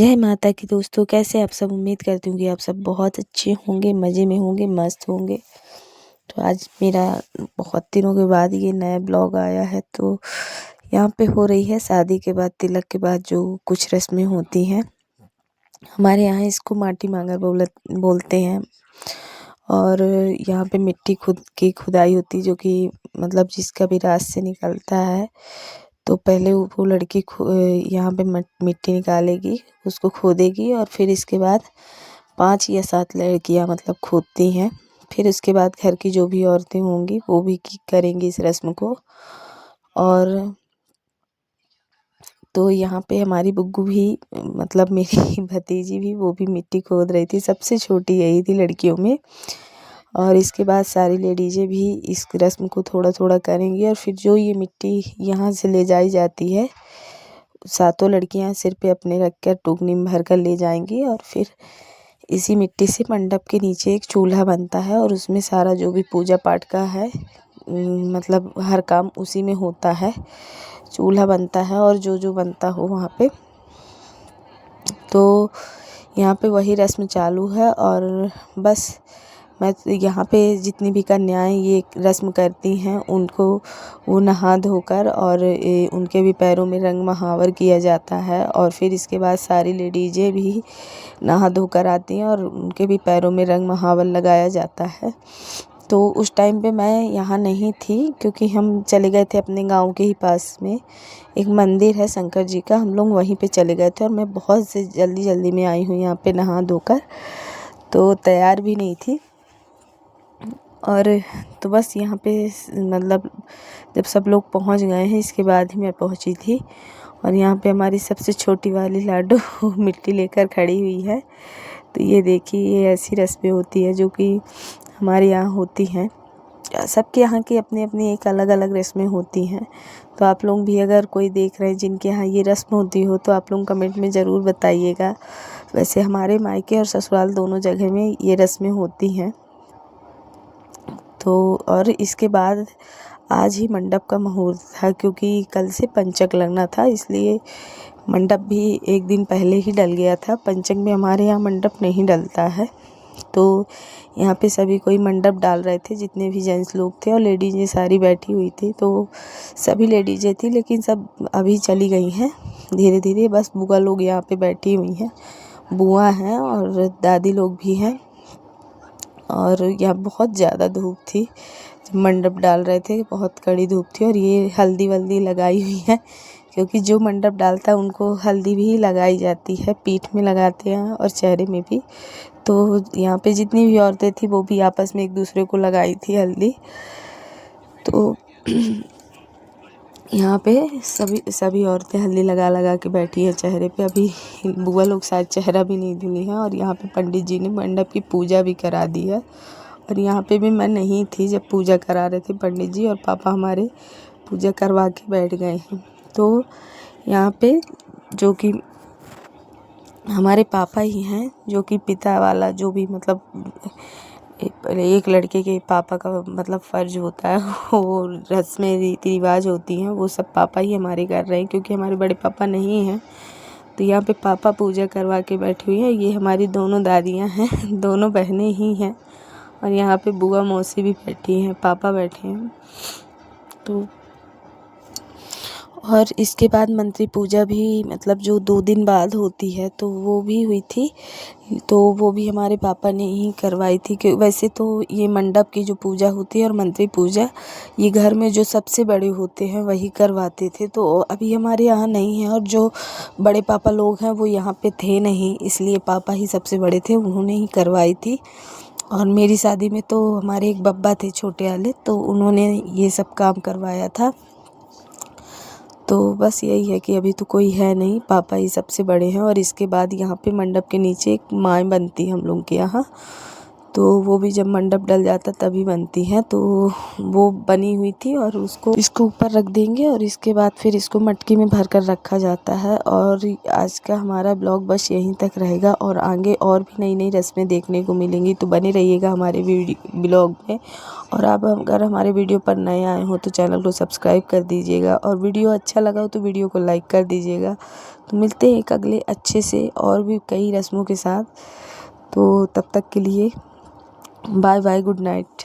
जय माता की दोस्तों, कैसे आप सब। उम्मीद करती हूँ कि आप सब बहुत अच्छे होंगे, मज़े में होंगे, मस्त होंगे। तो आज मेरा बहुत दिनों के बाद ये नया ब्लॉग आया है। तो यहाँ पे हो रही है शादी के बाद, तिलक के बाद जो कुछ रस्में होती हैं। हमारे यहाँ इसको माटी मांगर बोलते हैं। और यहाँ पे मिट्टी खुदाई होती है, जो कि मतलब जिसका भी राज से निकलता है। तो पहले वो लड़की यहाँ पे मिट्टी निकालेगी, उसको खोदेगी, और फिर इसके बाद 5 या 7 लड़कियाँ मतलब खोदती हैं। फिर उसके बाद घर की जो भी औरतें होंगी वो भी करेंगी इस रस्म को। और तो यहाँ पे हमारी बुग्गू भी मतलब मेरी भतीजी भी, वो भी मिट्टी खोद रही थी। सबसे छोटी यही थी लड़कियों में। और इसके बाद सारी लेडीज़ें भी इस रस्म को थोड़ा थोड़ा करेंगी। और फिर जो ये मिट्टी यहाँ से ले जाई जाती है, सातों लड़कियाँ सिर पे अपने रख कर टुकनी में भर कर ले जाएंगी। और फिर इसी मिट्टी से मंडप के नीचे एक चूल्हा बनता है, और उसमें सारा जो भी पूजा पाठ का है मतलब हर काम उसी में होता है। चूल्हा बनता है और जो जो बनता हो वहाँ पे। तो यहाँ पे वही रस्म चालू है। और बस मैं यहाँ पे जितनी भी कन्याएं ये रस्म करती हैं, उनको वो नहा धोकर और उनके भी पैरों में रंग महावर किया जाता है। और फिर इसके बाद सारी लेडीज़ें भी नहा धोकर आती हैं और उनके भी पैरों में रंग महावर लगाया जाता है। तो उस टाइम पे मैं यहाँ नहीं थी, क्योंकि हम चले गए थे अपने गांव के ही पास में एक मंदिर है शंकर जी का, हम लोग वहीं पे चले गए थे। और मैं बहुत से जल्दी में आई हूँ यहाँ पे नहा धोकर, तो तैयार भी नहीं थी। और तो बस यहाँ पे मतलब जब सब लोग पहुँच गए हैं, इसके बाद ही मैं पहुँची थी। और यहाँ पे हमारी सबसे छोटी वाली लाडो मिट्टी लेकर खड़ी हुई है। तो ये देखिए, ये ऐसी रस्में होती है जो कि हमारे यहाँ होती हैं। सबके यहाँ की अपनी अपनी एक अलग अलग रस्में होती हैं। तो आप लोग भी अगर कोई देख रहे हैं जिनके यहाँ ये रस्म होती हो, तो आप लोग कमेंट में ज़रूर बताइएगा। वैसे हमारे मायके और ससुराल दोनों जगह में ये रस्में होती हैं। तो और इसके बाद आज ही मंडप का मुहूर्त था, क्योंकि कल से पंचक लगना था, इसलिए मंडप भी एक दिन पहले ही डल गया था। पंचक में हमारे यहाँ मंडप नहीं डलता है। तो यहाँ पे सभी कोई मंडप डाल रहे थे, जितने भी जेंट्स लोग थे, और लेडीज़ें सारी बैठी हुई थी। तो सभी लेडीज़ें थी, लेकिन सब अभी चली गई हैं धीरे धीरे। बस बुआ लोग यहाँ पे बैठी हुई हैं, बुआ हैं और दादी लोग भी हैं। और यहाँ बहुत ज़्यादा धूप थी जब मंडप डाल रहे थे, बहुत कड़ी धूप थी। और ये हल्दी वल्दी लगाई हुई है, क्योंकि जो मंडप डालता है उनको हल्दी भी लगाई जाती है, पीठ में लगाते हैं और चेहरे में भी। तो यहाँ पे जितनी भी औरतें थी वो भी आपस में एक दूसरे को लगाई थी हल्दी। तो यहाँ पे सभी औरतें हल्दी लगा लगा के बैठी है चेहरे पे। अभी बुआ लोग शायद चेहरा भी नहीं धुली है। और यहाँ पे पंडित जी ने मंडप की पूजा भी करा दी है। और यहाँ पे भी मैं नहीं थी जब पूजा करा रहे थे पंडित जी, और पापा हमारे पूजा करवा के बैठ गए हैं। तो यहाँ पे जो कि हमारे पापा ही हैं, जो कि पिता वाला जो भी मतलब एक लड़के के पापा का मतलब फ़र्ज होता है, वो रस्में रीति रिवाज होती हैं, वो सब पापा ही हमारे कर रहे हैं, क्योंकि हमारे बड़े पापा नहीं हैं। तो यहाँ पे पापा पूजा करवा के बैठी हुई हैं। ये हमारी दोनों दादियाँ हैं, दोनों बहनें ही हैं। और यहाँ पे बुआ मौसी भी बैठी हैं, पापा बैठे हैं। तो और इसके बाद मंत्री पूजा भी मतलब जो 2 दिन बाद होती है, तो वो भी हुई थी। तो वो भी हमारे पापा ने ही करवाई थी। कि वैसे तो ये मंडप की जो पूजा होती है और मंत्री पूजा, ये घर में जो सबसे बड़े होते हैं वही करवाते थे। तो अभी हमारे यहाँ नहीं है, और जो बड़े पापा लोग हैं वो यहाँ पे थे नहीं, इसलिए पापा ही सबसे बड़े थे, उन्होंने ही करवाई थी। और मेरी शादी में तो हमारे एक बब्बा थे छोटे वाले, तो उन्होंने ये सब काम करवाया था। तो बस यही है कि अभी तो कोई है नहीं, पापा ही सबसे बड़े हैं। और इसके बाद यहाँ पे मंडप के नीचे एक माँ बनती है हम लोग के यहाँ। तो वो भी जब मंडप डल जाता तभी बनती हैं। तो वो बनी हुई थी और इसको ऊपर रख देंगे और इसके बाद फिर इसको मटकी में भर कर रखा जाता है। और आज का हमारा ब्लॉग बस यहीं तक रहेगा और आगे और भी नई नई रस्में देखने को मिलेंगी, तो बने रहिएगा हमारे ब्लॉग में। और आप अगर हमारे वीडियो पर नए आए हो तो चैनल को सब्सक्राइब कर दीजिएगा और वीडियो अच्छा लगा हो तो वीडियो को लाइक कर दीजिएगा। तो मिलते हैं एक अगले अच्छे से और भी कई रस्मों के साथ। तो तब तक के लिए बाय बाय, गुड नाइट।